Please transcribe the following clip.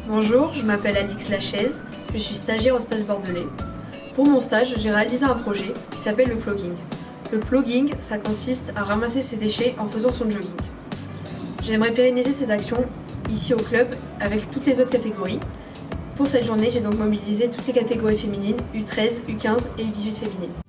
Bonjour, je m'appelle Alix Lachaise, je suis stagiaire au Stage Bordelais. Pour mon stage, j'ai réalisé un projet qui s'appelle le plogging. Le plogging, ça consiste à ramasser ses déchets en faisant son jogging. J'aimerais pérenniser cette action ici au club avec toutes les autres catégories. Pour cette journée, j'ai donc mobilisé toutes les catégories féminines, U13, U15 et U18 féminines.